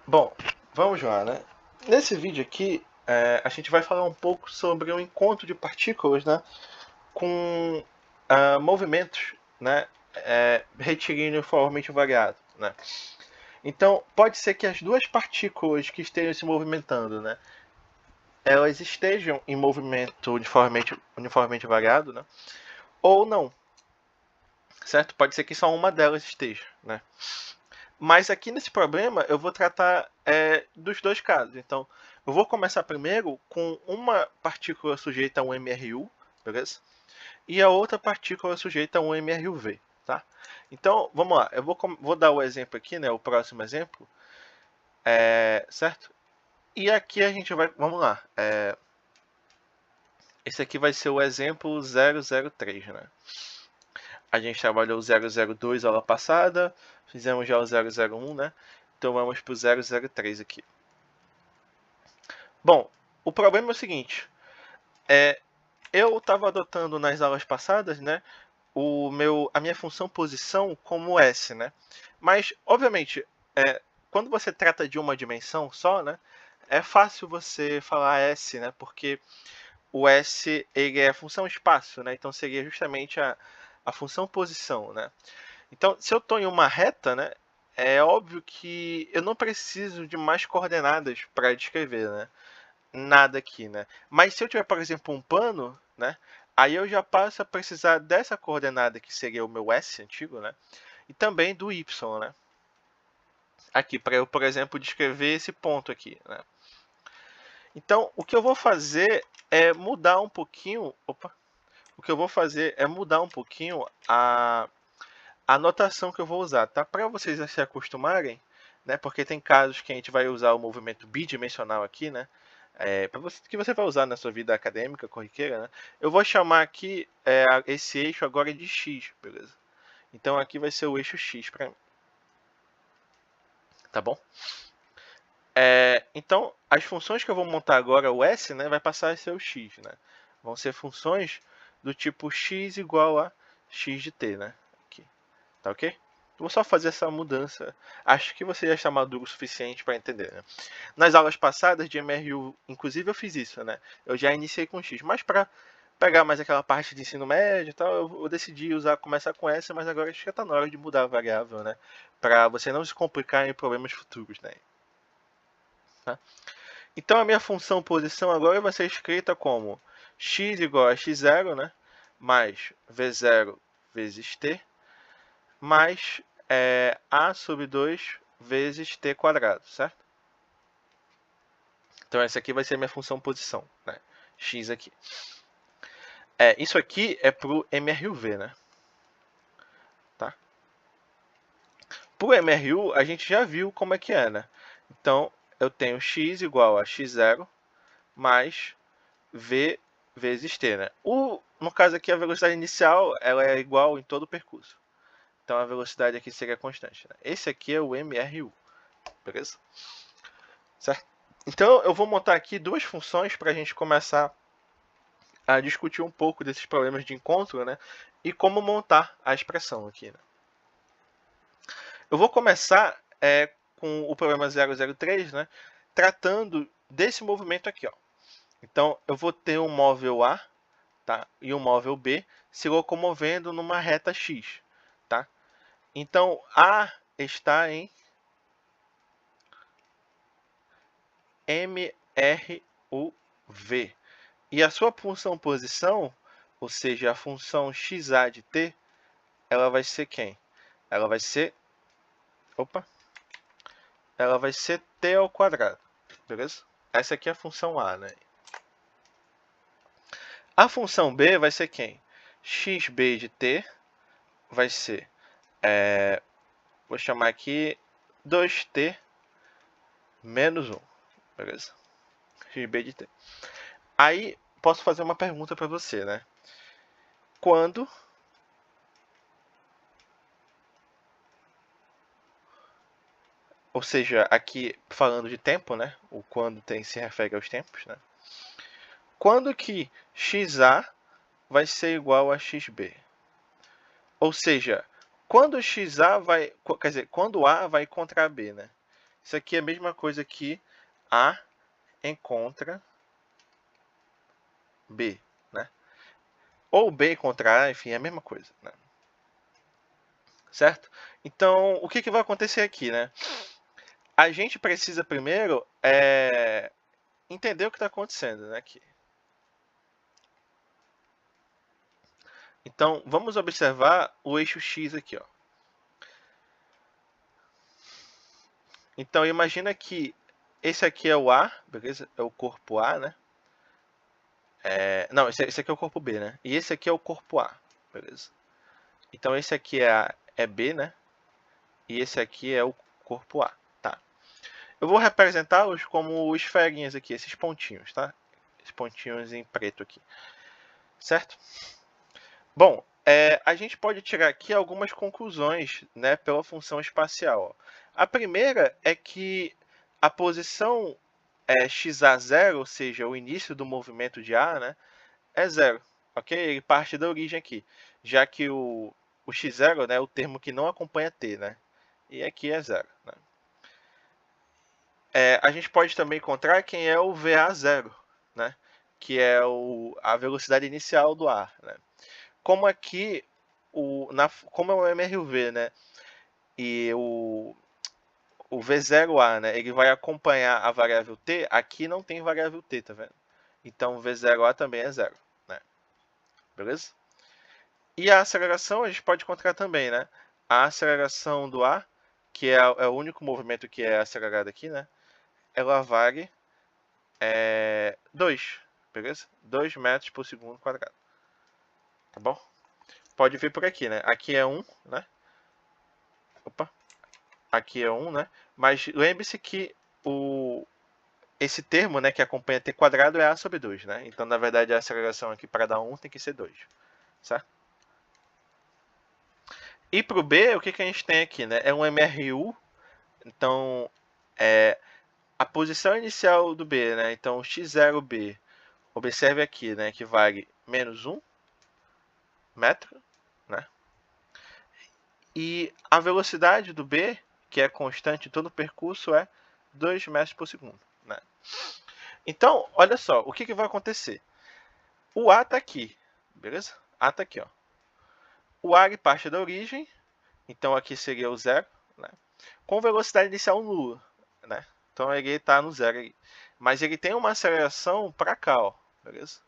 Bom, vamos lá, né? Nesse vídeo aqui, a gente vai falar um pouco sobre o encontro de partículas, né, com movimentos, né, retilíneo uniformemente variado, né? Então, pode ser que as duas partículas que estejam se movimentando, né, elas estejam em movimento uniformemente variado, né, ou não, certo? Pode ser que só uma delas esteja, né? Mas aqui nesse problema eu vou tratar dos dois casos. Então, eu vou começar primeiro com uma partícula sujeita a um MRU, beleza? E a outra partícula sujeita a um MRUV, tá? Então, vamos lá. Eu vou dar o exemplo aqui, né? O próximo exemplo, certo? E aqui a gente vai, vamos lá. Esse aqui vai ser o exemplo 003, né? A gente trabalhou o 002 aula passada, fizemos já o 001, né? Então vamos para o 003 aqui. Bom, o problema é o seguinte, eu estava adotando nas aulas passadas, né, a minha função posição como S, né? Mas, obviamente, quando você trata de uma dimensão só, né, é fácil você falar S, né? Porque o S ele é a função espaço, né? Então seria justamente a função posição, né? Então, se eu estou em uma reta, né, é óbvio que eu não preciso de mais coordenadas para descrever, né? Nada aqui, né? Mas se eu tiver, por exemplo, um plano, né? Aí eu já passo a precisar dessa coordenada que seria o meu S antigo, né? E também do Y, né? Aqui, para eu, por exemplo, descrever esse ponto aqui, né? Então, o que eu vou fazer é mudar um pouquinho. Opa! O que eu vou fazer é mudar um pouquinho a notação que eu vou usar, tá? Para vocês se acostumarem, né? Porque tem casos que a gente vai usar o movimento bidimensional aqui, né? Que você vai usar na sua vida acadêmica, corriqueira, né? Eu vou chamar aqui esse eixo agora de x, beleza? Então aqui vai ser o eixo x para mim, tá bom? Então as funções que eu vou montar agora, o s, né, vai passar a ser o x, né? Vão ser funções do tipo x igual a x de t, né? Aqui, tá ok? Vou só fazer essa mudança. Acho que você já está maduro o suficiente para entender, né? Nas aulas passadas de MRU, inclusive eu fiz isso, né? Eu já iniciei com X, mas para pegar mais aquela parte de ensino médio e tal, eu decidi começar com essa, mas agora acho que já está na hora de mudar a variável, né? Para você não se complicar em problemas futuros, né? Tá? Então a minha função posição agora vai ser escrita como x igual a x0, né? Mais v0 vezes t, mais a sobre 2 vezes t quadrado, certo? Então essa aqui vai ser a minha função posição, né? X aqui. Isso aqui é para o MRUV, né? Tá? Para o MRU, a gente já viu como é que é, né? Então, eu tenho x igual a x0 mais v vezes t, né? No caso aqui, a velocidade inicial ela é igual em todo o percurso. Então, a velocidade aqui seria constante. Né? Esse aqui é o MRU, beleza? Certo? Então, eu vou montar aqui duas funções para a gente começar a discutir um pouco desses problemas de encontro, né? E como montar a expressão aqui, né? Eu vou começar com o problema 003, né? Tratando desse movimento aqui, ó. Então, eu vou ter um móvel A, tá? E um móvel B se locomovendo numa reta X, tá? Então, A está em MRUV. E a sua função posição, ou seja, a função XA de t, ela vai ser quem? Ela vai ser... Opa! Ela vai ser t ao quadrado, beleza? Essa aqui é a função A, né? A função b vai ser quem? Xb de t vai ser, vou chamar aqui 2t menos 1, beleza? Xb de t. Aí, posso fazer uma pergunta para você, né? Quando ou seja, aqui falando de tempo, né? O quando se refere aos tempos, né? Quando que XA vai ser igual a XB? Ou seja, quando XA vai, quer dizer, quando A vai contra B, né? Isso aqui é a mesma coisa que A encontra B, né? Ou B encontra A, enfim, é a mesma coisa, né? Certo? Então, o que vai acontecer aqui, né? A gente precisa primeiro entender o que está acontecendo, né? Aqui. Então, vamos observar o eixo X aqui, ó. Então, imagina que esse aqui é o A, beleza? É o corpo A, né? Não, esse aqui é o corpo B, né? E esse aqui é o corpo A, beleza? Então, esse aqui é B, né? E esse aqui é o corpo A, tá? Eu vou representá-los como esferinhas aqui, esses pontinhos, tá? Esses pontinhos em preto aqui, certo? Bom, a gente pode tirar aqui algumas conclusões, né, pela função espacial. Ó. A primeira é que a posição xa0, ou seja, o início do movimento de A, né, é zero, ok? Ele parte da origem aqui, já que o x0, né, é o termo que não acompanha t, né? E aqui é zero. Né? A gente pode também encontrar quem é o VA0, né? Que é a velocidade inicial do ar. Né? Como aqui, como é o MRV, né? E o V0A, né? Ele vai acompanhar a variável t, aqui não tem variável t, tá vendo? Então o V0A também é zero, né? Beleza? E a aceleração a gente pode encontrar também, né? A aceleração do ar, que é o único movimento que é acelerado aqui, né? Ela vale 2, beleza? 2 metros por segundo quadrado. Tá bom? Pode vir por aqui, né? Aqui é 1, né? Opa. Aqui é 1, né? Mas lembre-se que esse termo, né, que acompanha t quadrado é a sobre 2, né? Então, na verdade, a aceleração aqui para dar 1 tem que ser 2, certo? E para o B, o que a gente tem aqui, né? É um MRU, então, a posição inicial do B, né? Então, x0b, observe aqui, né, que vale menos 1 metro, né? E a velocidade do B, que é constante em todo o percurso, é 2 metros por segundo, né? Então, olha só, o que vai acontecer? O A está aqui, beleza? A está aqui, ó. O A parte da origem, então aqui seria o zero, né? Com velocidade inicial nula, né? Então ele está no zero aí. Mas ele tem uma aceleração para cá, ó, beleza?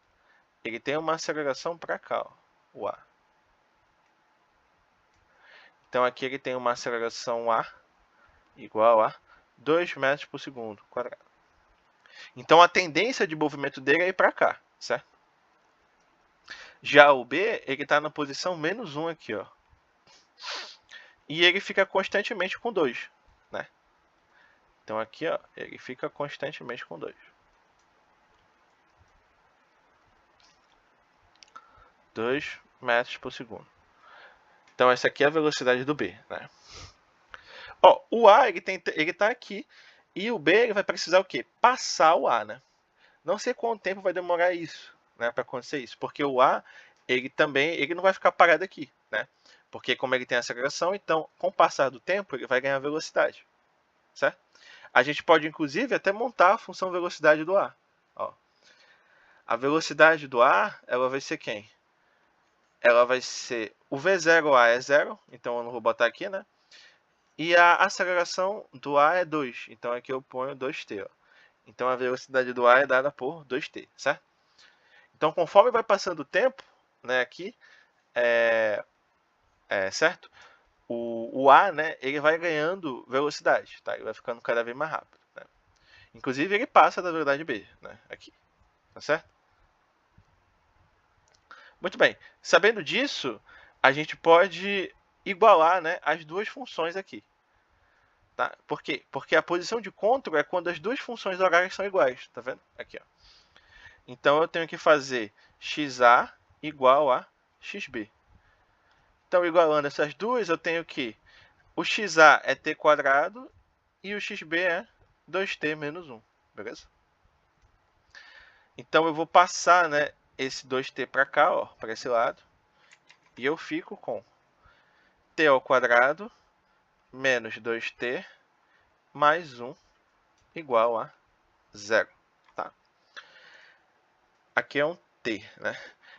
Ele tem uma aceleração para cá, ó, o A. Então aqui ele tem uma aceleração A igual a 2 metros por segundo quadrado. Então a tendência de movimento dele é ir para cá, certo? Já o B, ele está na posição menos 1 aqui, ó. E ele fica constantemente com 2, né? Então aqui, ó, ele fica constantemente com 2. 2 metros por segundo. Então essa aqui é a velocidade do B, né? Ó, o A, ele tá aqui. E o B, ele vai precisar o quê? Passar o A, né? Não sei quanto tempo vai demorar isso, né? Para acontecer isso. Porque o A, ele não vai ficar parado aqui, né? Porque como ele tem aceleração, então, com o passar do tempo, ele vai ganhar velocidade, certo? A gente pode, inclusive, até montar a função velocidade do ar. Ó. A velocidade do ar, ela vai ser quem? Ela vai ser o V0A é 0, então eu não vou botar aqui, né? E a aceleração do ar é 2, então aqui eu ponho 2t. Ó. Então a velocidade do ar é dada por 2t, certo? Então conforme vai passando o tempo, né, aqui, certo? O ar, né, ele vai ganhando velocidade, tá? Ele vai ficando cada vez mais rápido. Né? Inclusive ele passa da velocidade b, né, aqui, tá certo? Muito bem. Sabendo disso, a gente pode igualar, né, as duas funções aqui. Tá? Por quê? Porque a posição de controle é quando as duas funções horárias são iguais. Tá vendo? Aqui, ó. Então eu tenho que fazer xa igual a xb. Então, igualando essas duas, eu tenho que o xa é t quadrado e o xb é 2t menos 1. Beleza? Então eu vou passar, né, esse 2t para cá, ó, para esse lado. E eu fico com t ao quadrado menos 2t mais 1 igual a 0. Tá? Aqui é um t, né?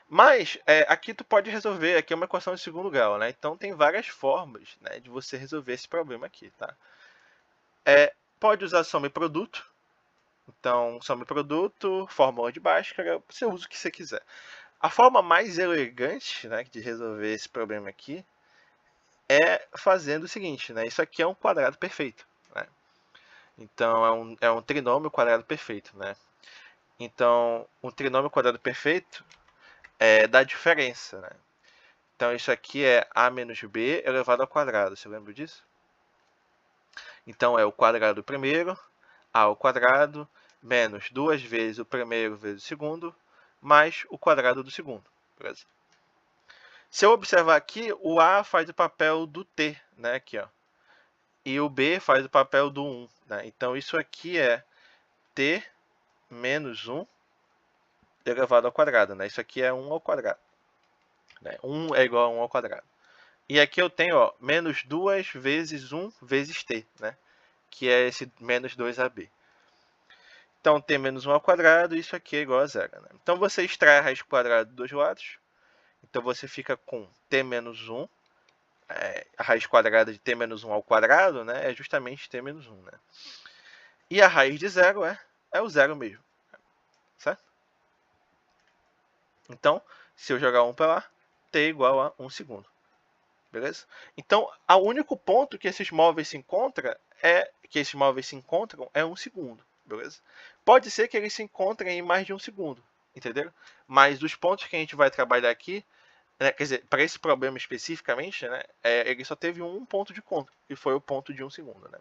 Mas aqui tu pode resolver, aqui é uma equação de segundo grau, né? Então tem várias formas, né, de você resolver esse problema aqui, tá? Pode usar soma e produto. Então, soma e produto, fórmula de Bhaskara, você usa o que você quiser. A forma mais elegante, né, de resolver esse problema aqui é fazendo o seguinte, né? Isso aqui é um quadrado perfeito, né? Então, é um trinômio quadrado perfeito, né? Então, um trinômio quadrado perfeito dá diferença, né? Então, isso aqui é a menos b elevado ao quadrado. Você lembra disso? Então, é o quadrado do primeiro, a ao quadrado, menos 2 vezes o primeiro vezes o segundo, mais o quadrado do segundo. Beleza? Se eu observar aqui, o a faz o papel do t, né? Aqui, ó. E o b faz o papel do 1. Né? Então, isso aqui é t menos 1 elevado ao quadrado. Né? Isso aqui é 1 ao quadrado. Né? 1 é igual a 1 ao quadrado. E aqui eu tenho, ó, menos 2 vezes 1 vezes t, né? Que é esse menos 2ab. Então, t menos 1 ao quadrado, isso aqui é igual a 0. Né? Então, você extrai a raiz quadrada dos dois lados. Então, você fica com t menos 1. A raiz quadrada de t menos 1 ao quadrado, né, é justamente t menos 1. Né? E a raiz de 0 é o 0 mesmo. Certo? Então, se eu jogar 1 para lá, t é igual a 1 segundo. Beleza? Então, o único ponto que esses móveis se encontram é 1 segundo. Beleza? Pode ser que eles se encontrem em mais de 1 segundo. Entenderam? Mas os pontos que a gente vai trabalhar aqui, né, quer dizer, para esse problema especificamente, né, ele só teve um ponto de encontro, que foi o ponto de 1 segundo. Né?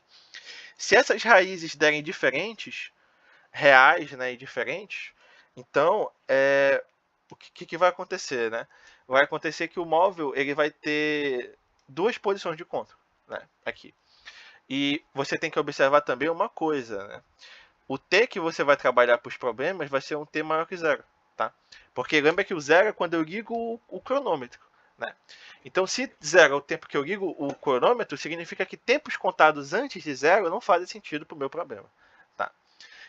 Se essas raízes derem diferentes, reais, né, e diferentes, então o que vai acontecer, né? Vai acontecer que o móvel ele vai ter duas posições de encontro, né? Aqui. E você tem que observar também uma coisa, né? O t que você vai trabalhar para os problemas vai ser um t maior que zero, tá? Porque lembra que o zero é quando eu ligo o cronômetro, né? Então, se zero é o tempo que eu ligo o cronômetro, significa que tempos contados antes de zero não fazem sentido para o meu problema, tá?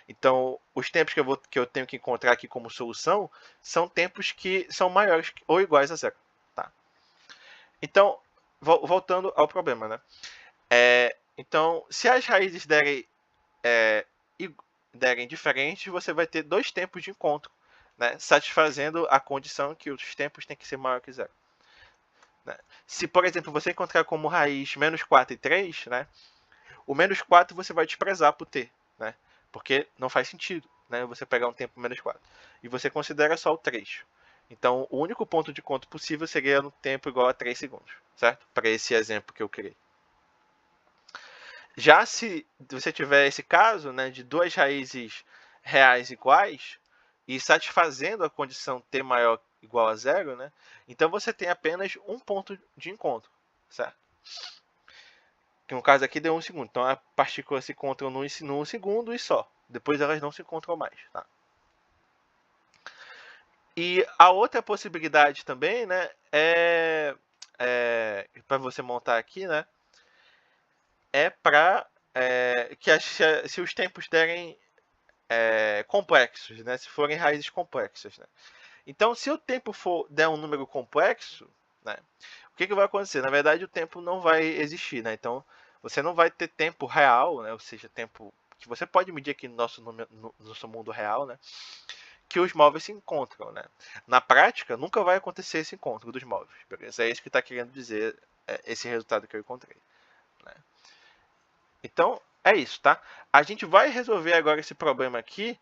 Então, os tempos que eu tenho que encontrar aqui como solução são tempos que são maiores ou iguais a zero, tá? Então, voltando ao problema, né? Então, se as raízes derem diferentes, você vai ter dois tempos de encontro, né? Satisfazendo a condição que os tempos têm que ser maior que zero. Né? Se, por exemplo, você encontrar como raiz menos 4 e 3, né? O menos 4 você vai desprezar por t, né? Porque não faz sentido, né? Você pegar um tempo menos 4. E você considera só o 3. Então, o único ponto de encontro possível seria no tempo igual a 3 segundos, certo? Para esse exemplo que eu criei. Já se você tiver esse caso, né, de duas raízes reais iguais e satisfazendo a condição t maior igual a zero, né, então você tem apenas um ponto de encontro, certo? Que no caso aqui deu 1 segundo. Então as partículas se encontram no 1 segundo e só. Depois elas não se encontram mais, tá? E a outra possibilidade também, né, para você montar aqui, né, é para que se os tempos derem complexos, né, se forem raízes complexas, né. Então, se o tempo der um número complexo, né, o que vai acontecer? Na verdade, o tempo não vai existir, né? Então, você não vai ter tempo real, né, ou seja, tempo que você pode medir aqui no nosso mundo real, né, que os móveis se encontram, né? Na prática, nunca vai acontecer esse encontro dos móveis, beleza? É isso que está querendo dizer esse resultado que eu encontrei, né? Então, é isso, tá? A gente vai resolver agora esse problema aqui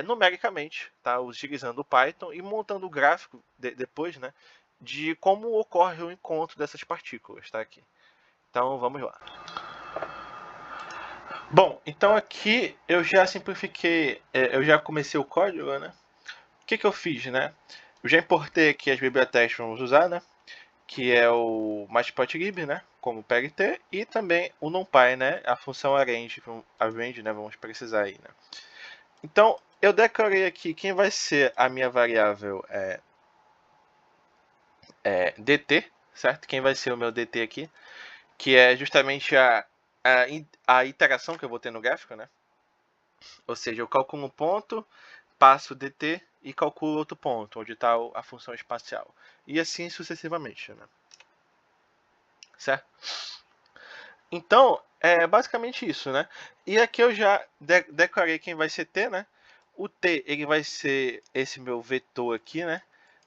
numericamente, tá? Utilizando o Python e montando o gráfico depois, né? De como ocorre o encontro dessas partículas, tá? Aqui. Então, vamos lá. Bom, então aqui eu já simplifiquei, eu já comecei o código, né? O que eu fiz, né? Eu já importei aqui as bibliotecas que vamos usar, né? Que é o matplotlib, né? Como PLT, e também o NumPy, né? A função arrange, né? Vamos precisar aí, né? Então, eu declarei aqui quem vai ser a minha variável dt, certo? Quem vai ser o meu dt aqui, que é justamente a iteração que eu vou ter no gráfico, né? Ou seja, eu calculo um ponto, passo dt e calculo outro ponto, onde está a função espacial. E assim sucessivamente, né? Certo? Então, é basicamente isso, né? E aqui eu já declarei quem vai ser t, né? O t, ele vai ser esse meu vetor aqui, né?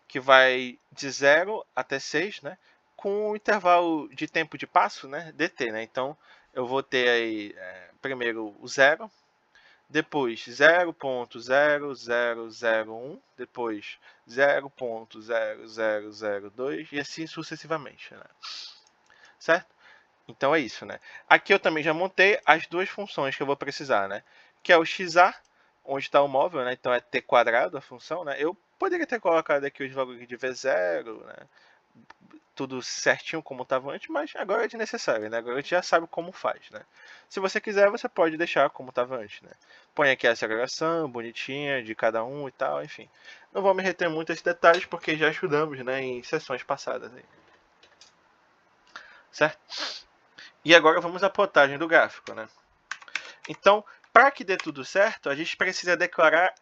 Que vai de 0 até 6, né? Com um intervalo de tempo de passo, né? dt, né? Então, eu vou ter aí, primeiro o 0, depois 0.0001, depois 0.0002 e assim sucessivamente, né? Certo? Então é isso, né? Aqui eu também já montei as duas funções que eu vou precisar, né? Que é o xa, onde está o móvel, né? Então é t quadrado a função, né? Eu poderia ter colocado aqui os valores de v0, né? Tudo certinho como estava antes, mas agora é desnecessário, né? Agora a gente já sabe como faz, né? Se você quiser, você pode deixar como estava antes, né? Põe aqui a aceleração bonitinha de cada um e tal, enfim. Não vou me reter muito a esses detalhes porque já estudamos, né, em sessões passadas aí. Certo? E agora vamos à plotagem do gráfico, né? Então, para que dê tudo certo, a gente precisa declarar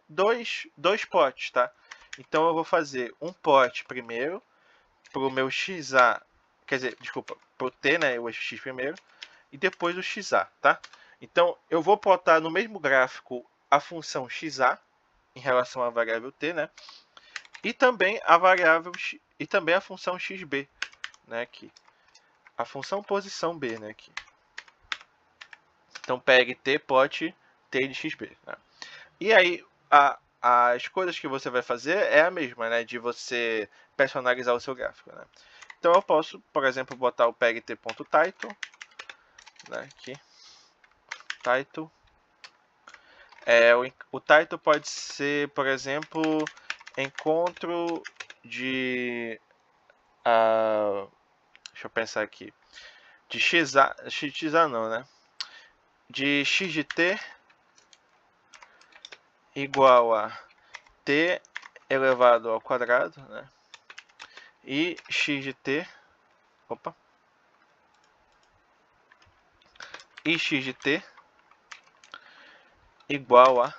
dois plots, tá? Então eu vou fazer um plot primeiro para o meu xa, quer dizer, desculpa, para o t, né, o x primeiro, e depois o xa, tá? Então eu vou plotar no mesmo gráfico a função xa em relação à variável t, né? E também a variável e também a função xb, né, aqui. A função posição b, né, aqui. Então pegue t plot t de xb, né? E aí as coisas que você vai fazer é a mesma, né, de você personalizar o seu gráfico, né? Então eu posso, por exemplo, botar o pegt.title, né, aqui, title. O title pode ser, por exemplo, encontro de deixa eu pensar aqui, de xa não, né? De x de t igual a t elevado ao quadrado, né? E x de t, opa, e x de t igual a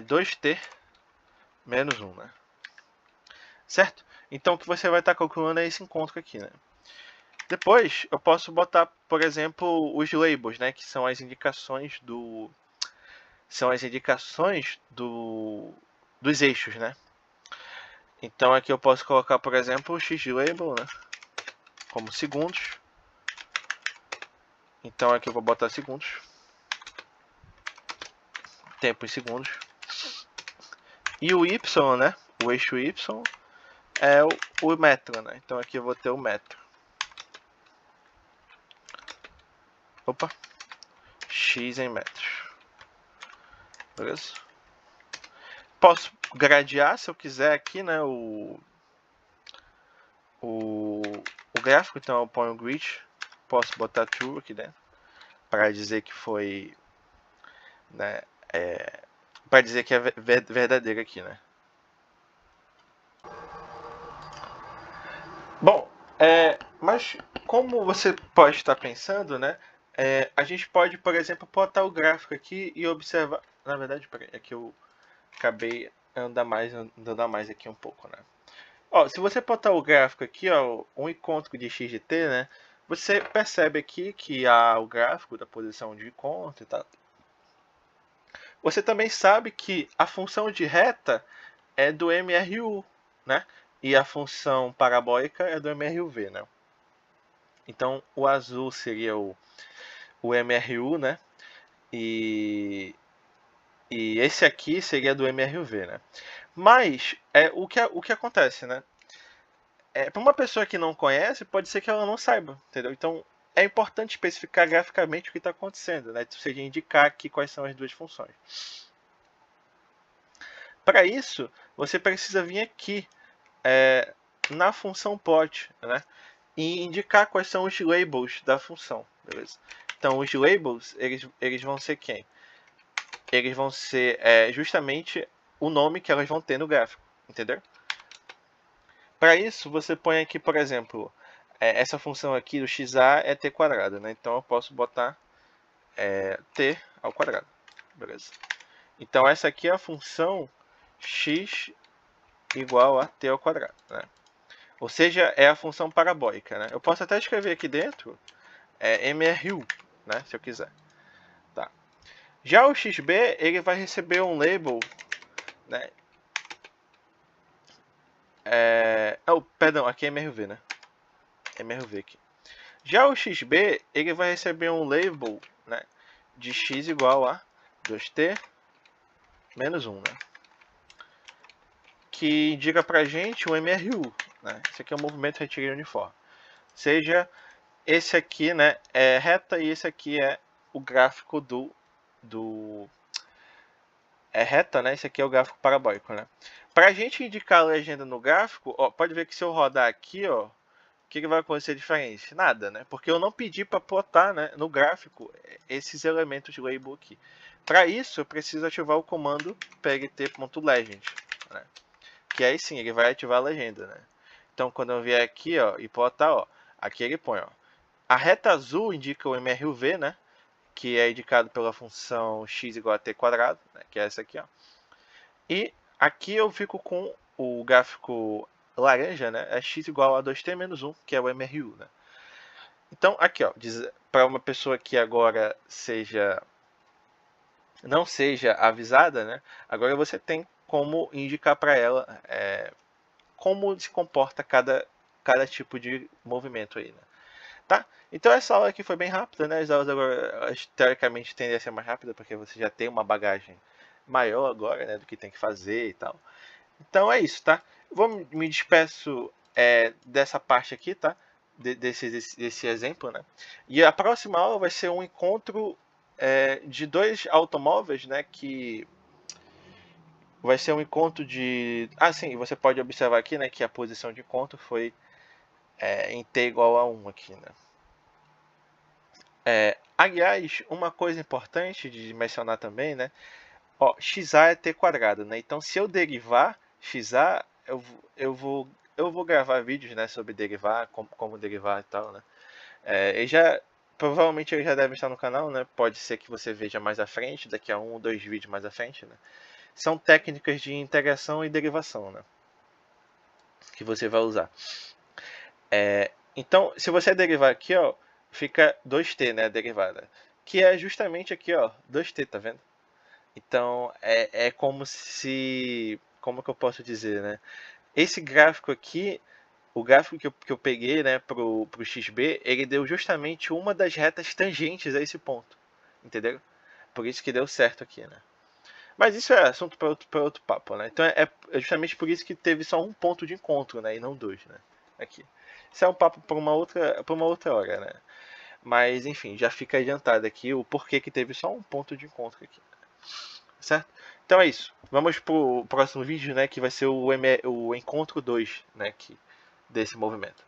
2t menos 1, né? Certo? Então o que você vai estar calculando é esse encontro aqui, né? Depois eu posso botar, por exemplo, os labels, né? Que são as indicações dos eixos, né? Então aqui eu posso colocar, por exemplo, o x de label, né? Como segundos. Então aqui eu vou botar segundos. Tempo em segundos. E o y, né? O eixo y é o metro, né? Então aqui eu vou ter o metro. Opa. X em metros. Beleza? Posso gradear se eu quiser aqui, né? O gráfico, então eu ponho o grid. Posso botar true aqui dentro. Para dizer que foi, né? Para dizer que é verdadeiro aqui, né? Bom, mas como você pode estar pensando, né? A gente pode, por exemplo, plotar o gráfico aqui e observar. Na verdade, peraí, é que eu acabei andando a mais aqui um pouco, né? Ó, se você plotar o gráfico aqui, ó, um encontro de x de t, né? Você percebe aqui que há o gráfico da posição de encontro e tal. Você também sabe que a função de reta é do MRU, né? E a função parabólica é do MRUV, né? Então, o azul seria o MRU, né? E esse aqui seria do MRUV, né? Mas, o que acontece, né? Para uma pessoa que não conhece, pode ser que ela não saiba, entendeu? Então, é importante especificar graficamente o que está acontecendo, né? Ou seja, indicar aqui quais são as duas funções. Para isso, você precisa vir aqui na função plot, né? E indicar quais são os labels da função, beleza? Então, os labels, eles vão ser quem? Eles vão ser justamente o nome que elas vão ter no gráfico, entendeu? Para isso, você põe aqui, por exemplo, essa função aqui do xa é t quadrado, né? Então eu posso botar t ao quadrado, beleza? Então essa aqui é a função x igual a t ao quadrado, né? Ou seja, é a função parabólica, né? Eu posso até escrever aqui dentro MRU, né? Se eu quiser. Tá. Já o xb, ele vai receber um label, né? Perdão, aqui é MRV, né? MRV aqui. Já o xb, ele vai receber um label, né, de x igual a 2t menos 1, né? Que indica pra gente o MRU, né? Esse aqui é o movimento retilíneo uniforme. Seja esse aqui, né, é reta e esse aqui é o gráfico é reta, né? Esse aqui é o gráfico parabólico, né? Pra gente indicar a legenda no gráfico, ó, pode ver que se eu rodar aqui, ó, o que vai acontecer diferente? Nada, né? Porque eu não pedi para plotar, né, no gráfico esses elementos de label aqui. Para isso, eu preciso ativar o comando pgt.legend, né? Que aí sim, ele vai ativar a legenda, né? Então, quando eu vier aqui, ó, e plotar, ó, aqui ele põe, ó, a reta azul indica o MRUV, né? Que é indicado pela função x igual a t quadrado, né, que é essa aqui, ó. E aqui eu fico com o gráfico laranja, né, é x igual a 2t menos 1, que é o MRU, né. Então, aqui, ó, para uma pessoa que agora não seja avisada, né, agora você tem como indicar para ela como se comporta cada tipo de movimento aí, né. Tá? Então essa aula aqui foi bem rápida, né? As aulas agora, teoricamente, tendem a ser mais rápidas, porque você já tem uma bagagem maior agora, né? Do que tem que fazer e tal. Então é isso, tá? Me despeço dessa parte aqui, tá? Desse exemplo, né? E a próxima aula vai ser um encontro de dois automóveis, né? Que vai ser um encontro de... Ah, sim, você pode observar aqui, né? Que a posição de encontro foi em t igual a 1 aqui, né? Aliás, uma coisa importante de mencionar também, né? Ó, xa é t quadrado, né? Então, se eu derivar xa, eu vou gravar vídeos, né, sobre derivar, como derivar e tal, né? Provavelmente ele já deve estar no canal, né? Pode ser que você veja mais à frente, daqui a 1 ou 2 vídeos mais à frente, né? São técnicas de integração e derivação, né? Que você vai usar. Então, se você derivar aqui, ó, fica 2t, né, a derivada. Que é justamente aqui, ó, 2t, tá vendo? Então, é como se... Como que eu posso dizer, né? Esse gráfico aqui, o gráfico que eu peguei, né, pro xb, ele deu justamente uma das retas tangentes a esse ponto. Entendeu? Por isso que deu certo aqui, né? Mas isso é assunto para outro papo, né? Então é justamente por isso que teve só um ponto de encontro, né? E não dois, né? Aqui. Isso é um papo para uma outra hora, né? Mas, enfim, já fica adiantado aqui o porquê que teve só um ponto de encontro aqui. Certo? Então é isso. Vamos pro próximo vídeo, né? Que vai ser o encontro 2, né? Desse movimento.